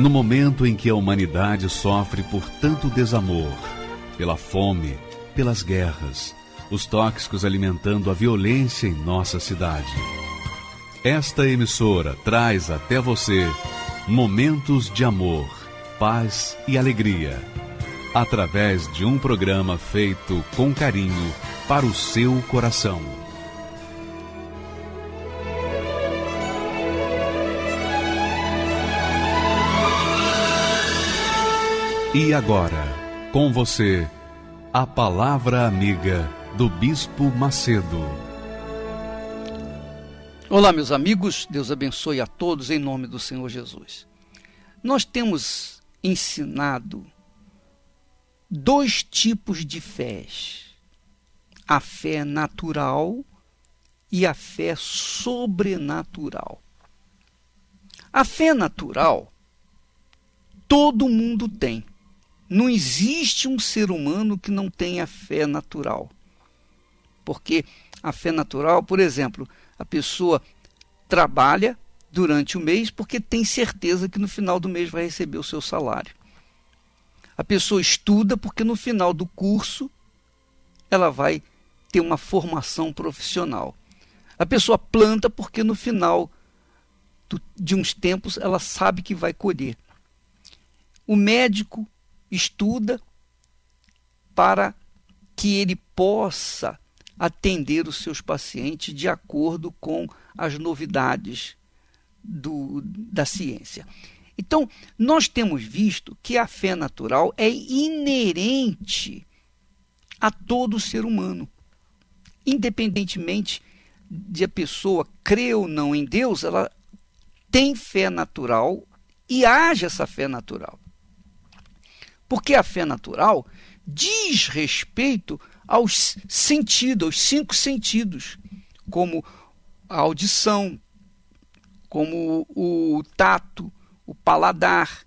No momento em que a humanidade sofre por tanto desamor, pela fome, pelas guerras, os tóxicos alimentando a violência em nossa cidade. Esta emissora traz até você momentos de amor, paz e alegria, através de um programa feito com carinho para o seu coração. E agora, com você, a Palavra Amiga do Bispo Macedo. Olá, meus amigos, Deus abençoe a todos em nome do Senhor Jesus. Nós temos ensinado dois tipos de fés: a fé natural e a fé sobrenatural. A fé natural, todo mundo tem. Não existe um ser humano que não tenha fé natural. Porque a fé natural, por exemplo, a pessoa trabalha durante o mês porque tem certeza que no final do mês vai receber o seu salário. A pessoa estuda porque no final do curso ela vai ter uma formação profissional. A pessoa planta porque no final de uns tempos ela sabe que vai colher. O médico estuda para que ele possa atender os seus pacientes de acordo com as novidades da ciência. Então, nós temos visto que a fé natural é inerente a todo ser humano. Independentemente de a pessoa crer ou não em Deus, ela tem fé natural e age essa fé natural. Porque a fé natural diz respeito aos sentidos, aos 5 sentidos, como a audição, como o tato, o paladar,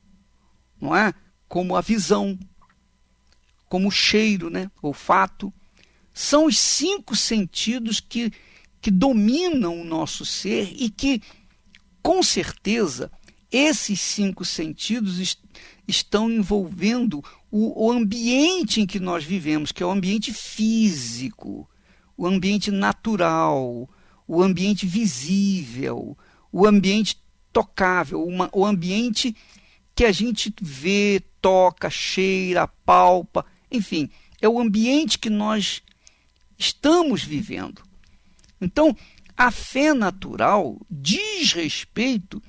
não é? Como a visão, como o cheiro, né? O olfato. São os 5 sentidos que dominam o nosso ser e que, com certeza, esses 5 sentidos estão envolvendo o ambiente em que nós vivemos, que é o ambiente físico, o ambiente natural, o ambiente visível, o ambiente tocável, o ambiente que a gente vê, toca, cheira, palpa, enfim, é o ambiente que nós estamos vivendo. Então, a fé natural diz respeito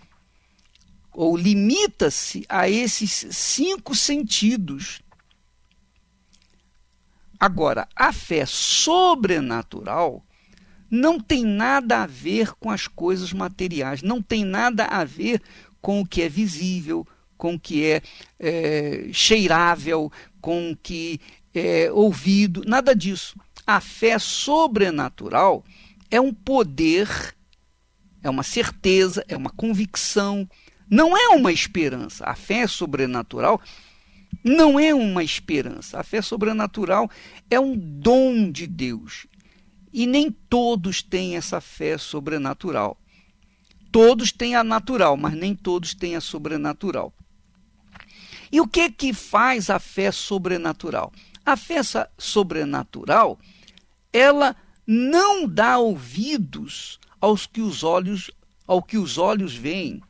ou limita-se a esses 5 sentidos. Agora, a fé sobrenatural não tem nada a ver com as coisas materiais, não tem nada a ver com o que é visível, com o que é cheirável, com o que é ouvido, nada disso. A fé sobrenatural é um poder, é uma certeza, é uma convicção, não é uma esperança. A fé sobrenatural não é uma esperança. A fé sobrenatural é um dom de Deus. E nem todos têm essa fé sobrenatural. Todos têm a natural, mas nem todos têm a sobrenatural. E o que faz a fé sobrenatural? A fé sobrenatural, ela não dá ouvidos ao que os olhos veem,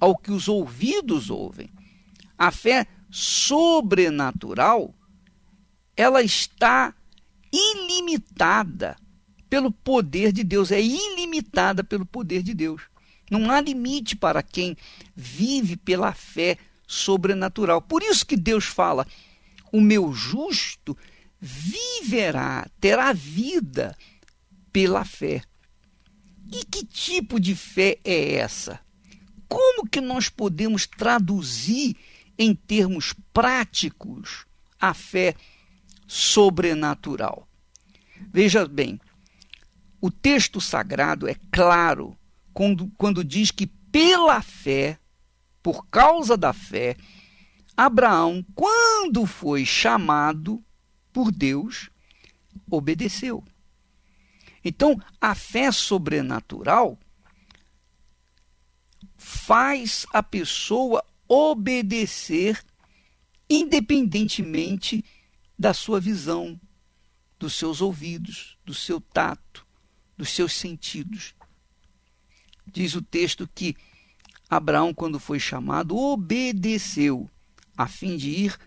ao que os ouvidos ouvem. A fé sobrenatural, ela está ilimitada pelo poder de Deus, é ilimitada pelo poder de Deus. Não há limite para quem vive pela fé sobrenatural. Por isso que Deus fala: o meu justo viverá, terá vida pela fé. E que tipo de fé é essa? Como que nós podemos traduzir em termos práticos a fé sobrenatural? Veja bem, o texto sagrado é claro quando diz que pela fé, por causa da fé, Abraão, quando foi chamado por Deus, obedeceu. Então, a fé sobrenatural faz a pessoa obedecer independentemente da sua visão, dos seus ouvidos, do seu tato, dos seus sentidos. Diz o texto que Abraão, quando foi chamado, obedeceu a fim de ir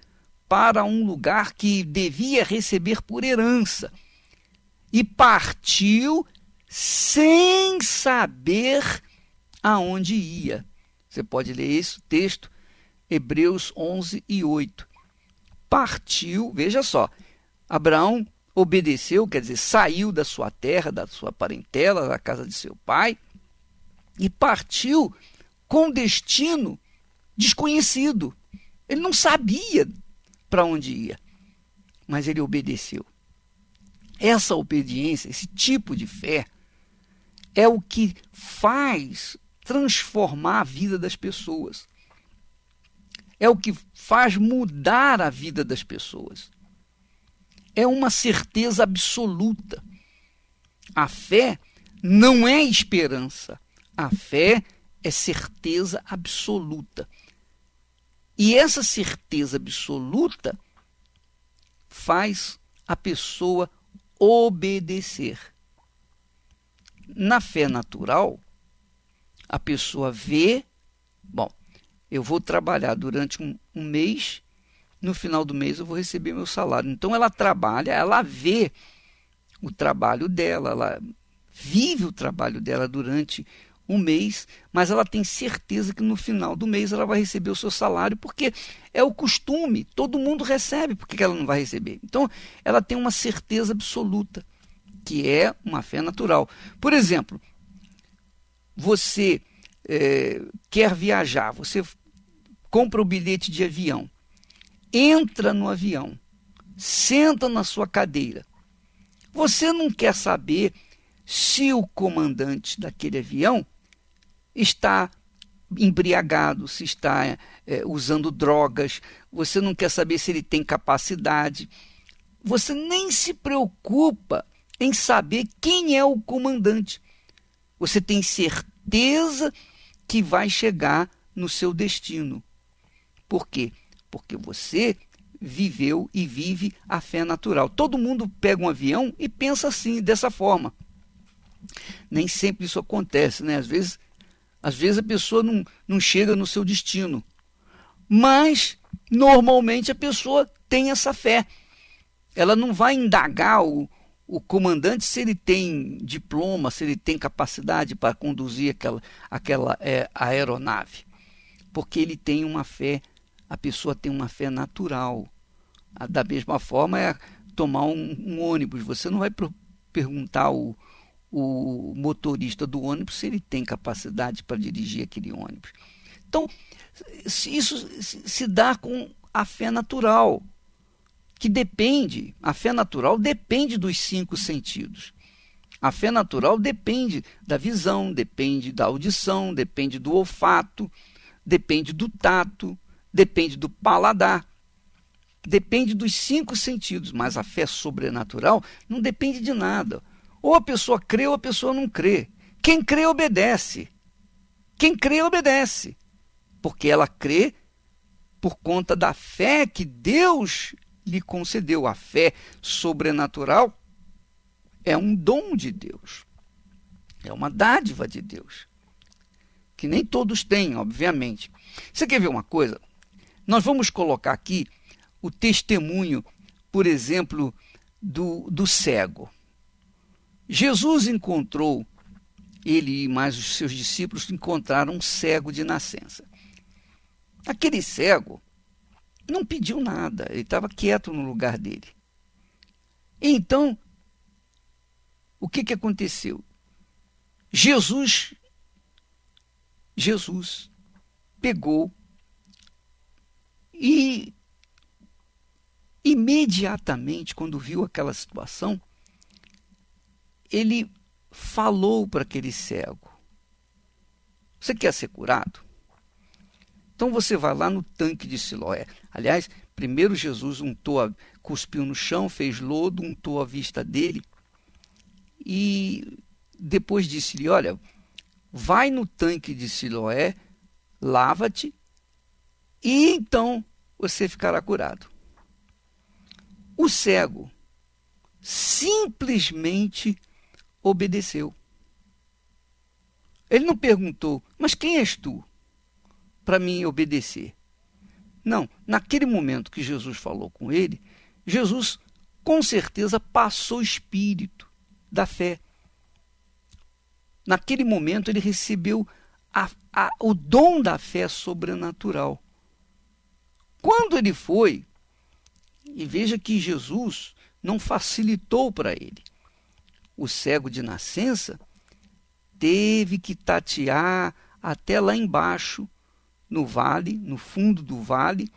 para um lugar que devia receber por herança e partiu sem saber aonde ia. Você pode ler esse texto, Hebreus 11:8. Partiu, veja só, Abraão obedeceu, quer dizer, saiu da sua terra, da sua parentela, da casa de seu pai, e partiu com destino desconhecido. Ele não sabia para onde ia, mas ele obedeceu. Essa obediência, esse tipo de fé, é o que faz transformar a vida das pessoas. É o que faz mudar a vida das pessoas. É uma certeza absoluta. A fé não é esperança. A fé é certeza absoluta. E essa certeza absoluta faz a pessoa obedecer. Na fé natural, a pessoa vê, bom, eu vou trabalhar durante um mês, no final do mês eu vou receber meu salário. Então ela trabalha, ela vê o trabalho dela, ela vive o trabalho dela durante um mês, mas ela tem certeza que no final do mês ela vai receber o seu salário, porque é o costume, todo mundo recebe, por que ela não vai receber? Então ela tem uma certeza absoluta, que é uma fé natural. Por exemplo, você quer viajar, você compra o bilhete de avião, entra no avião, senta na sua cadeira. Você não quer saber se o comandante daquele avião está embriagado, se está usando drogas, você não quer saber se ele tem capacidade. Você nem se preocupa em saber quem é o comandante. Você tem certeza que vai chegar no seu destino. Por quê? Porque você viveu e vive a fé natural. Todo mundo pega um avião e pensa assim, dessa forma. Nem sempre isso acontece, né? Às vezes a pessoa não chega no seu destino. Mas, normalmente, a pessoa tem essa fé. Ela não vai indagar o comandante se ele tem diploma, se ele tem capacidade para conduzir aquela aeronave. Porque ele tem uma fé, a pessoa tem uma fé natural. Da mesma forma é tomar um ônibus. Você não vai perguntar o motorista do ônibus se ele tem capacidade para dirigir aquele ônibus. Então, isso se dá com a fé natural, que depende, a fé natural depende dos 5 sentidos. A fé natural depende da visão, depende da audição, depende do olfato, depende do tato, depende do paladar. Depende dos 5 sentidos, mas a fé sobrenatural não depende de nada. Ou a pessoa crê ou a pessoa não crê. Quem crê obedece. Quem crê obedece. Porque ela crê por conta da fé que Deus lhe concedeu. A fé sobrenatural é um dom de Deus. É uma dádiva de Deus. Que nem todos têm, obviamente. Você quer ver uma coisa? Nós vamos colocar aqui o testemunho, por exemplo, do cego. Jesus encontrou, ele e mais os seus discípulos encontraram um cego de nascença. Aquele cego não pediu nada, ele estava quieto no lugar dele. Então, o que aconteceu? Jesus pegou e imediatamente, quando viu aquela situação, ele falou para aquele cego: você quer ser curado? Então você vai lá no tanque de Siloé. Aliás, primeiro Jesus cuspiu no chão, fez lodo, untou a vista dele e depois disse-lhe: olha, vai no tanque de Siloé, lava-te e então você ficará curado. O cego simplesmente obedeceu. Ele não perguntou, mas quem és tu para mim obedecer? Não, naquele momento que Jesus falou com ele, Jesus com certeza passou o espírito da fé. Naquele momento ele recebeu o dom da fé sobrenatural. Quando ele foi, e veja que Jesus não facilitou para ele. O cego de nascença teve que tatear até lá embaixo, no vale, no fundo do vale,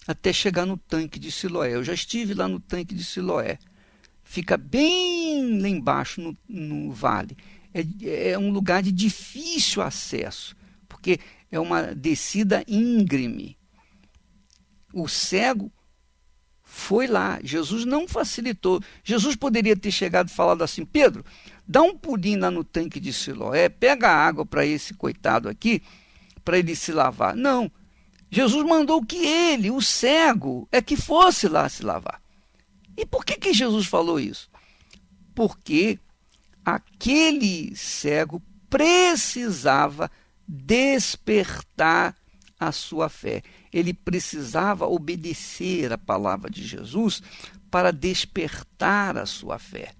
até chegar no tanque de Siloé. Eu já estive lá no tanque de Siloé. Fica bem lá embaixo no vale. É um lugar de difícil acesso, porque é uma descida íngreme. O cego foi lá, Jesus não facilitou. Jesus poderia ter chegado e falado assim: Pedro, dá um pulinho lá no tanque de Siloé, pega a água para esse coitado aqui, para ele se lavar. Não, Jesus mandou que ele, o cego, é que fosse lá se lavar. E por que Jesus falou isso? Porque aquele cego precisava despertar a sua fé. Ele precisava obedecer a palavra de Jesus para despertar a sua fé.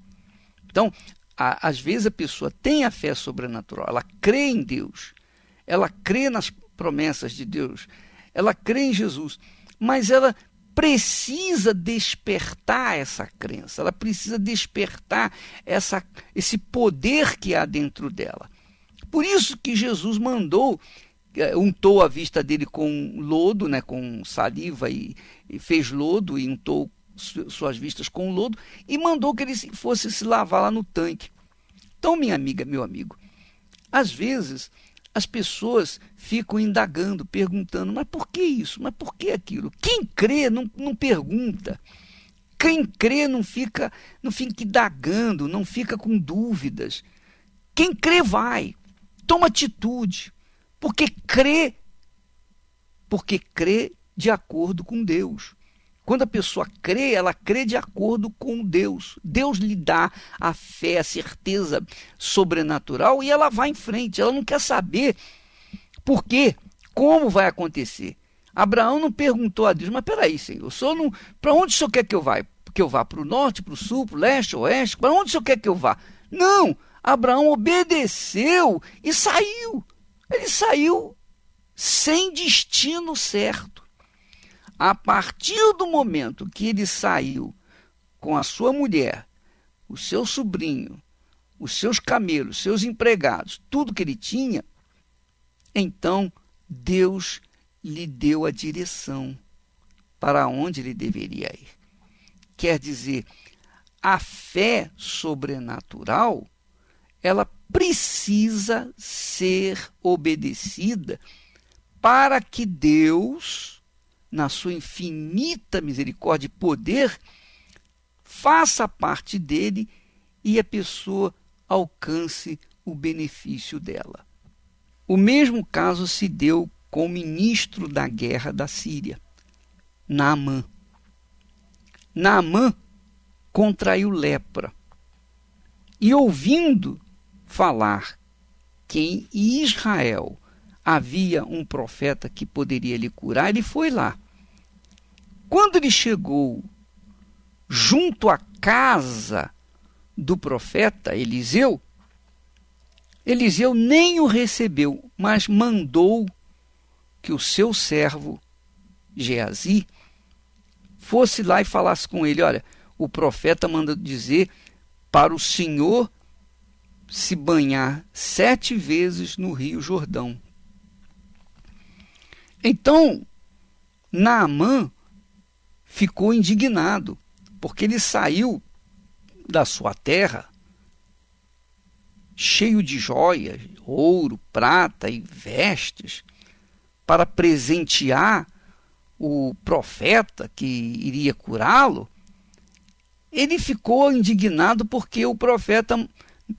Então, às vezes a pessoa tem a fé sobrenatural, ela crê em Deus, ela crê nas promessas de Deus, ela crê em Jesus, mas ela precisa despertar essa crença, ela precisa despertar esse poder que há dentro dela. Por isso que Jesus untou a vista dele com lodo, né, com saliva, e fez lodo e untou suas vistas com lodo e mandou que ele fosse se lavar lá no tanque. Então, minha amiga, meu amigo, às vezes as pessoas ficam indagando, perguntando, mas por que isso? Mas por que aquilo? Quem crê não pergunta. Quem crê não fica indagando, não fica com dúvidas. Quem crê vai, toma atitude, porque crê de acordo com Deus. Quando a pessoa crê, ela crê de acordo com Deus. Deus lhe dá a fé, a certeza sobrenatural e ela vai em frente. Ela não quer saber por quê, como vai acontecer. Abraão não perguntou a Deus, mas peraí, Senhor, para onde o Senhor quer que eu vá? Que eu vá para o norte, para o sul, para o leste, oeste? Para onde o Senhor quer que eu vá? Não, Abraão obedeceu e saiu. Ele saiu sem destino certo. A partir do momento que ele saiu com a sua mulher, o seu sobrinho, os seus camelos, seus empregados, tudo que ele tinha, então Deus lhe deu a direção para onde ele deveria ir. Quer dizer, a fé sobrenatural, ela precisa ser obedecida para que Deus, na sua infinita misericórdia e poder, faça parte dele e a pessoa alcance o benefício dela. O mesmo caso se deu com o ministro da guerra da Síria, Naamã. Naamã contraiu lepra e, ouvindo falar que em Israel havia um profeta que poderia lhe curar, ele foi lá. Quando ele chegou junto à casa do profeta Eliseu, Eliseu nem o recebeu, mas mandou que o seu servo Geazi fosse lá e falasse com ele: olha, o profeta manda dizer para o senhor se banhar 7 vezes no Rio Jordão. Então, Naamã ficou indignado, porque ele saiu da sua terra cheio de joias, ouro, prata e vestes, para presentear o profeta que iria curá-lo. Ele ficou indignado porque o profeta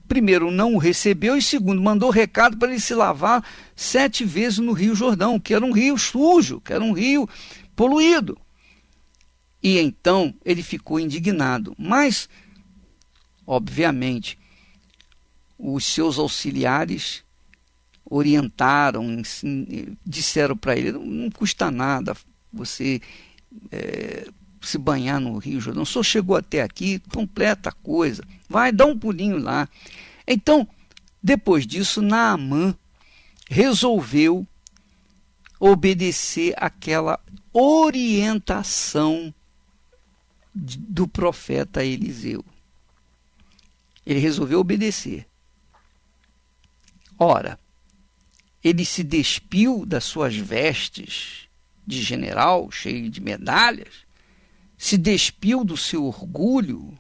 primeiro, não o recebeu, e segundo, mandou recado para ele se lavar 7 vezes no Rio Jordão, que era um rio sujo, que era um rio poluído. E então ele ficou indignado. Mas, obviamente, os seus auxiliares orientaram, disseram para ele: não custa nada você se banhar no Rio Jordão, só chegou até aqui, completa a coisa, vai dar um pulinho lá. Então, depois disso, Naamã resolveu obedecer aquela orientação do profeta Eliseu. Ele resolveu obedecer. Ora, ele se despiu das suas vestes de general, cheio de medalhas, se despiu do seu orgulho,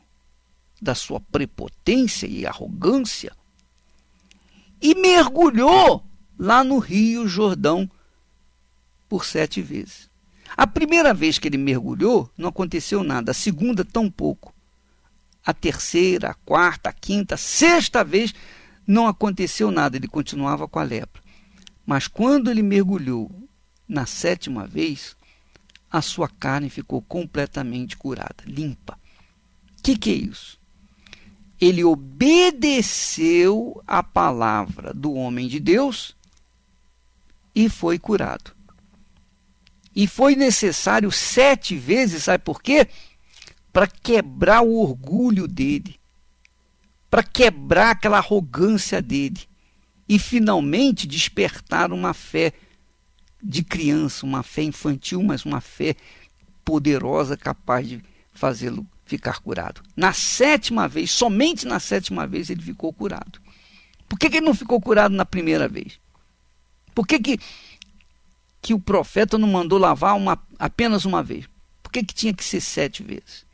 da sua prepotência e arrogância, e mergulhou lá no Rio Jordão por 7 vezes. A primeira vez que ele mergulhou, não aconteceu nada. A segunda, tampouco. A terceira, a quarta, a quinta, a sexta vez, não aconteceu nada. Ele continuava com a lepra. Mas quando ele mergulhou na 7ª vez, a sua carne ficou completamente curada, limpa. O que é isso? Ele obedeceu à palavra do homem de Deus e foi curado. E foi necessário 7 vezes, sabe por quê? Para quebrar o orgulho dele, para quebrar aquela arrogância dele e finalmente despertar uma fé de criança, uma fé infantil, mas uma fé poderosa, capaz de fazê-lo ficar curado. Na 7ª vez, somente na 7ª vez, ele ficou curado. Por que ele não ficou curado na primeira vez? Por que o profeta não mandou lavar apenas uma vez? Por que tinha que ser 7 vezes?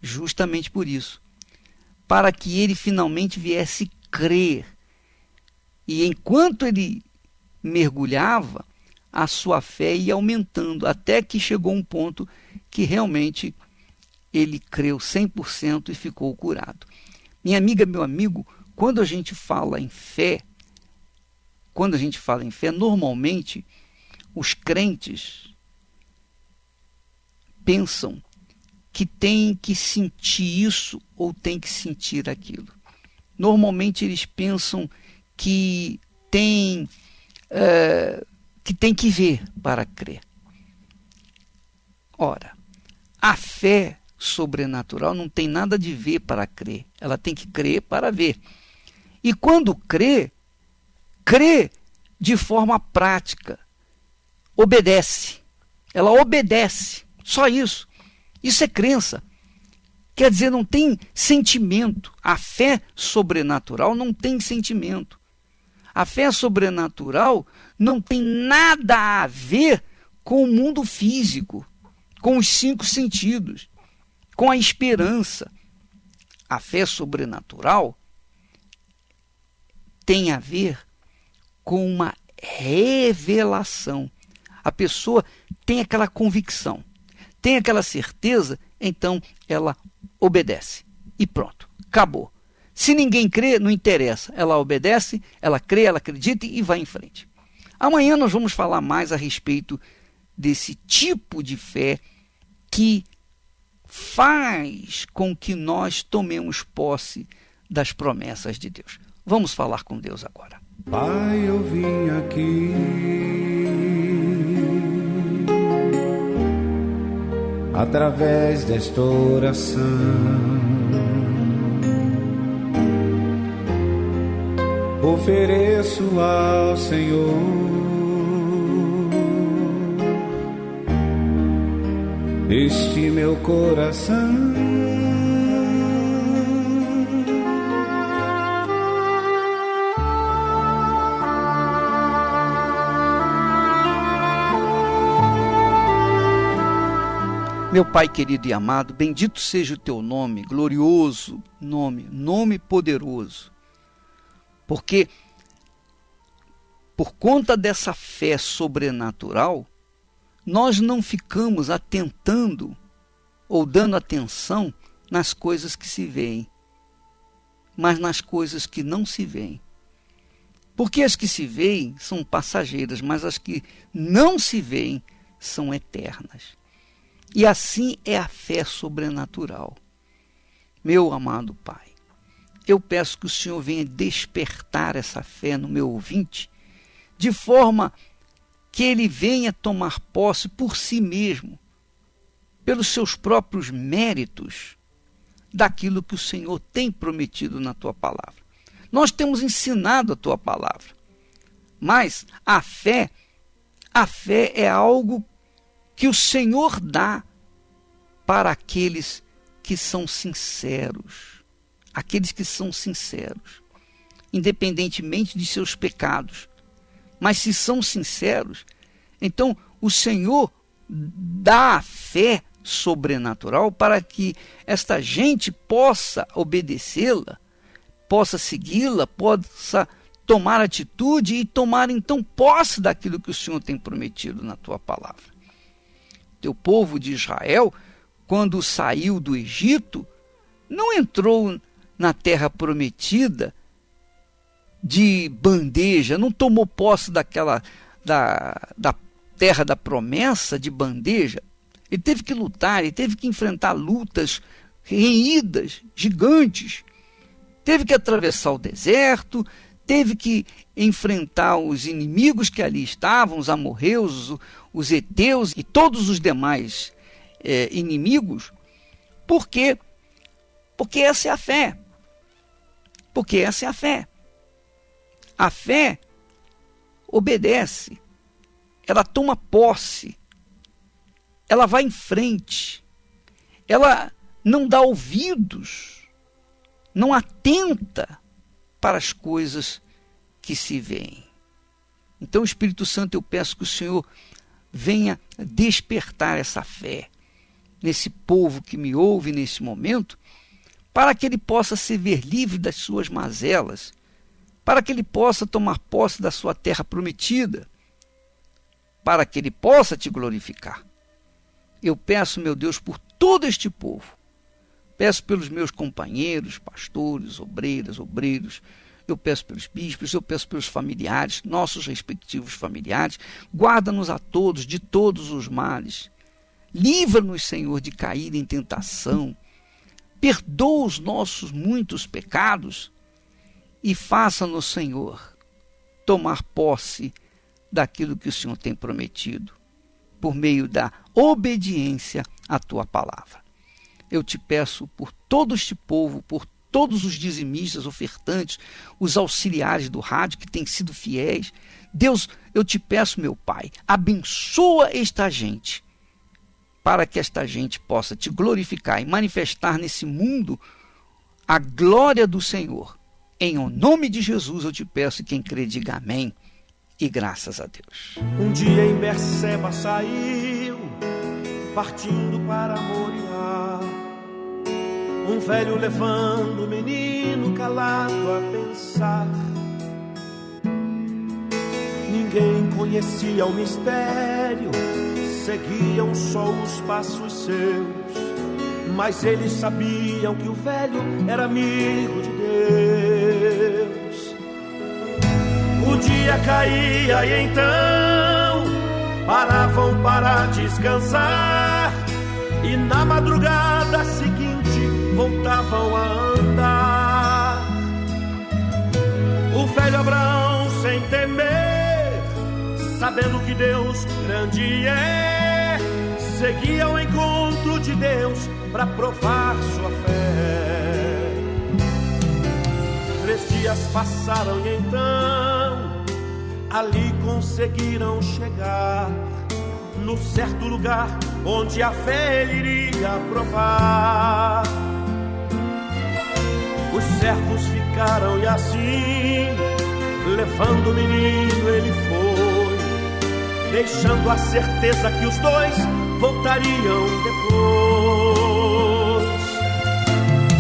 Justamente por isso. Para que ele finalmente viesse crer. E enquanto ele mergulhava, a sua fé ia aumentando, até que chegou um ponto que realmente ele creu 100% e ficou curado. Minha amiga, meu amigo, quando a gente fala em fé, normalmente os crentes pensam que tem que sentir isso ou tem que sentir aquilo. Normalmente eles pensam que tem que ver para crer. Ora, a fé sobrenatural não tem nada de ver para crer. Ela tem que crer para ver. E quando crê de forma prática. Obedece. Ela obedece. Só isso. Isso é crença. Quer dizer, não tem sentimento. A fé sobrenatural não tem sentimento. A fé sobrenatural não tem nada a ver com o mundo físico, com os 5 sentidos, com a esperança. A fé sobrenatural tem a ver com uma revelação. A pessoa tem aquela convicção, tem aquela certeza, então ela obedece. E pronto, acabou. Se ninguém crê, não interessa. Ela obedece, ela crê, ela acredita e vai em frente. Amanhã nós vamos falar mais a respeito desse tipo de fé que faz com que nós tomemos posse das promessas de Deus. Vamos falar com Deus agora. Pai, eu vim aqui através desta oração. Ofereço ao Senhor este meu coração. Meu Pai querido e amado, bendito seja o teu nome, glorioso nome poderoso. Porque por conta dessa fé sobrenatural, nós não ficamos atentando ou dando atenção nas coisas que se veem. mas nas coisas que não se veem. Porque as que se veem são passageiras, mas as que não se veem são eternas. E assim é a fé sobrenatural. Meu amado Pai, eu peço que o Senhor venha despertar essa fé no meu ouvinte, de forma que ele venha tomar posse por si mesmo, pelos seus próprios méritos, daquilo que o Senhor tem prometido na tua palavra. Nós temos ensinado a tua palavra, mas a fé é algo que o Senhor dá para aqueles que são sinceros, independentemente de seus pecados. Mas se são sinceros, então o Senhor dá a fé sobrenatural para que esta gente possa obedecê-la, possa segui-la, possa tomar atitude e tomar então posse daquilo que o Senhor tem prometido na tua palavra. Teu povo de Israel, quando saiu do Egito, não entrou na terra prometida de bandeja, não tomou posse da terra da promessa de bandeja. Ele teve que lutar, ele teve que enfrentar lutas renhidas, gigantes. Teve que atravessar o deserto, teve que enfrentar os inimigos que ali estavam, os amorreus, os heteus e todos os demais inimigos. Por quê? Porque essa é a fé. Porque essa é a fé. A fé obedece, ela toma posse, ela vai em frente, ela não dá ouvidos, não atenta para as coisas que se veem. Então, Espírito Santo, eu peço que o Senhor venha despertar essa fé nesse povo que me ouve nesse momento, para que ele possa se ver livre das suas mazelas, para que ele possa tomar posse da sua terra prometida, para que ele possa te glorificar. Eu peço, meu Deus, por todo este povo. Peço pelos meus companheiros, pastores, obreiros. Eu peço pelos bispos, eu peço pelos familiares, nossos respectivos familiares. Guarda-nos a todos de todos os males. Livra-nos, Senhor, de cair em tentação. Perdoa os nossos muitos pecados e faça-nos, Senhor, tomar posse daquilo que o Senhor tem prometido, por meio da obediência à tua palavra. Eu te peço por todo este povo, por todos os dizimistas, ofertantes, os auxiliares do rádio que têm sido fiéis. Deus, eu te peço, meu Pai, abençoa esta gente, para que esta gente possa te glorificar e manifestar nesse mundo a glória do Senhor. Em nome de Jesus eu te peço, e quem crê diga amém e graças a Deus. Um dia em Berseba saiu, partindo para Moriá, um velho levando o menino calado a pensar. Ninguém conhecia o mistério, seguiam só os passos seus, mas eles sabiam que o velho era amigo de Deus. O dia caía e então paravam para descansar, e na madrugada seguinte voltavam a andar. O velho Abraão, sem temer, sabendo que Deus grande é, seguia ao encontro de Deus para provar sua fé. 3 dias passaram e então ali conseguiram chegar no certo lugar onde a fé ele iria provar. Os servos ficaram e assim, levando o menino ele foi, deixando a certeza que os dois voltariam depois.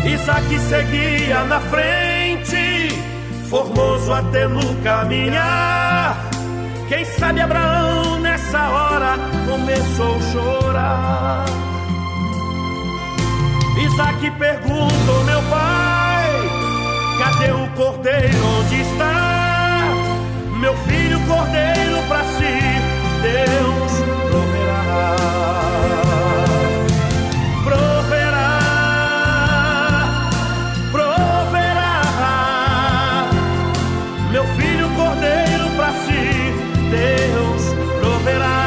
Isaque seguia na frente, formoso até no caminhar. Quem sabe Abraão nessa hora começou a chorar. Isaque perguntou: meu pai, Cadê o cordeiro? Onde está? Meu filho cordeiro pra si, Deus proverá. Proverá, proverá. Meu filho cordeiro pra si, Deus proverá.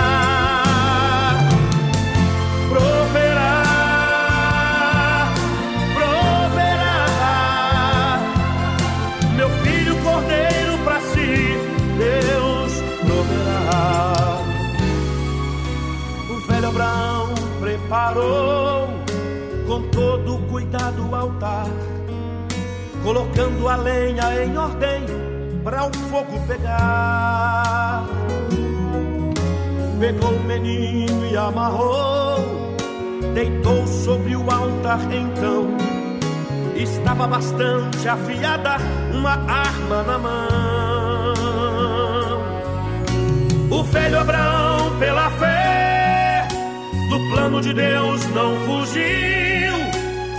Abraão preparou com todo cuidado o altar, colocando a lenha em ordem para o fogo pegar. Pegou o menino e amarrou, deitou sobre o altar então. Estava bastante afiada uma arma na mão. O velho Abraão, pela fé, do plano de Deus não fugiu,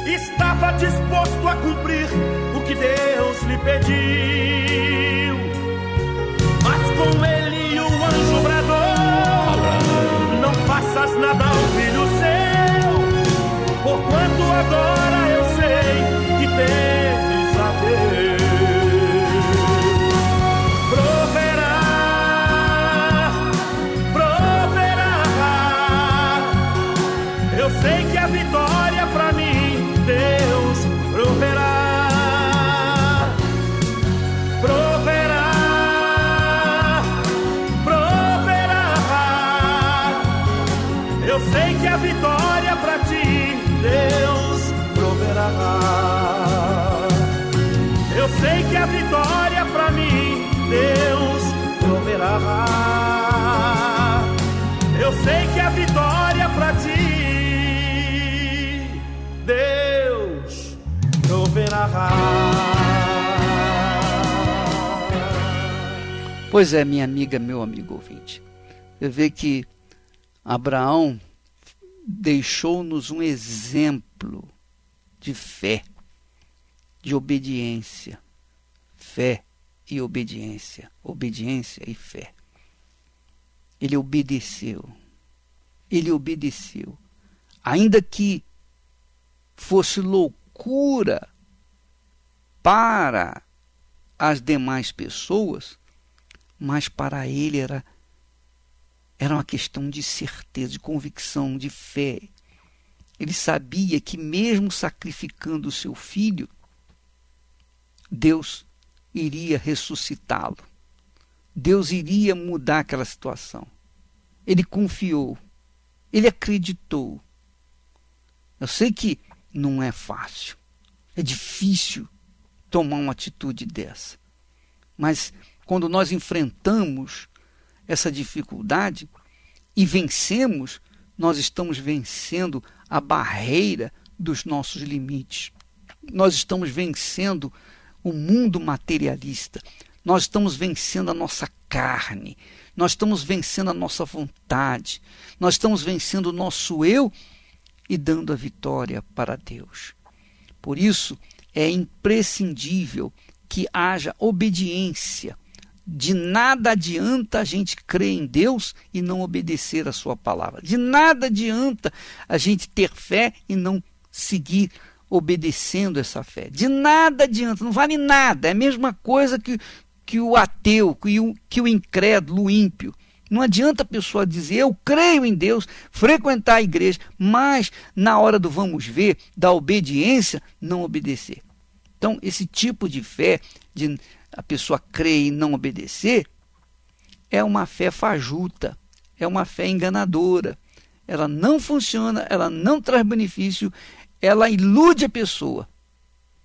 estava disposto a cumprir o que Deus lhe pediu. Mas com ele o anjo bradou: não faças nada ao filho seu, porquanto agora eu sei que temes a Deus. Eu sei que a vitória pra mim Deus proverá. Proverá, proverá. Eu sei que a vitória pra ti Deus proverá. Eu sei que a vitória pra mim Deus proverá. Eu sei que a vitória pra ti Deus proverá. Pois é, minha amiga, meu amigo ouvinte, você vê que Abraão deixou-nos um exemplo de fé, de obediência. Fé e obediência, obediência e fé. Ele obedeceu, ainda que fosse loucura para as demais pessoas, mas para ele era uma questão de certeza, de convicção, de fé. Ele sabia que mesmo sacrificando o seu filho, Deus iria ressuscitá-lo. Deus iria mudar aquela situação. Ele confiou, ele acreditou. Eu sei que não é fácil, é difícil tomar uma atitude dessa. Mas quando nós enfrentamos essa dificuldade e vencemos, nós estamos vencendo a barreira dos nossos limites. Nós estamos vencendo o mundo materialista. Nós estamos vencendo a nossa carne. Nós estamos vencendo a nossa vontade. Nós estamos vencendo o nosso eu e dando a vitória para Deus. Por isso, é imprescindível que haja obediência. De nada adianta a gente crer em Deus e não obedecer a sua palavra. De nada adianta a gente ter fé e não seguir obedecendo essa fé. De nada adianta, não vale nada. É a mesma coisa que o ateu, que o incrédulo, o ímpio. Não adianta a pessoa dizer, eu creio em Deus, frequentar a igreja, mas na hora do vamos ver, da obediência, não obedecer. Então, esse tipo de fé, de a pessoa crer e não obedecer, é uma fé fajuta, é uma fé enganadora. Ela não funciona, ela não traz benefício, ela ilude a pessoa,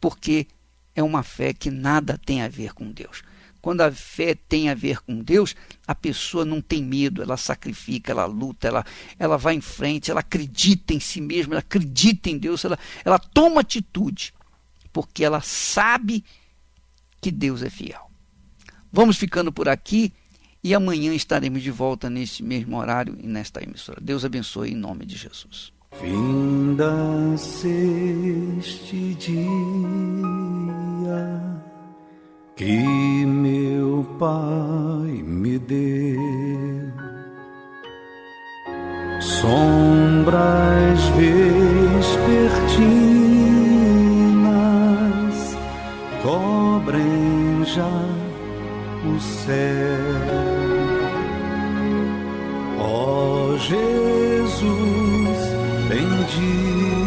porque é uma fé que nada tem a ver com Deus. Quando a fé tem a ver com Deus, a pessoa não tem medo, ela sacrifica, ela luta, ela vai em frente, ela acredita em si mesma, ela acredita em Deus, ela toma atitude, porque ela sabe que Deus é fiel. Vamos ficando por aqui e amanhã estaremos de volta neste mesmo horário e nesta emissora. Deus abençoe em nome de Jesus. Finda-se este dia, que meu Pai me deu. Sombras vespertinas cobrem já o céu. Ó Jesus bendito,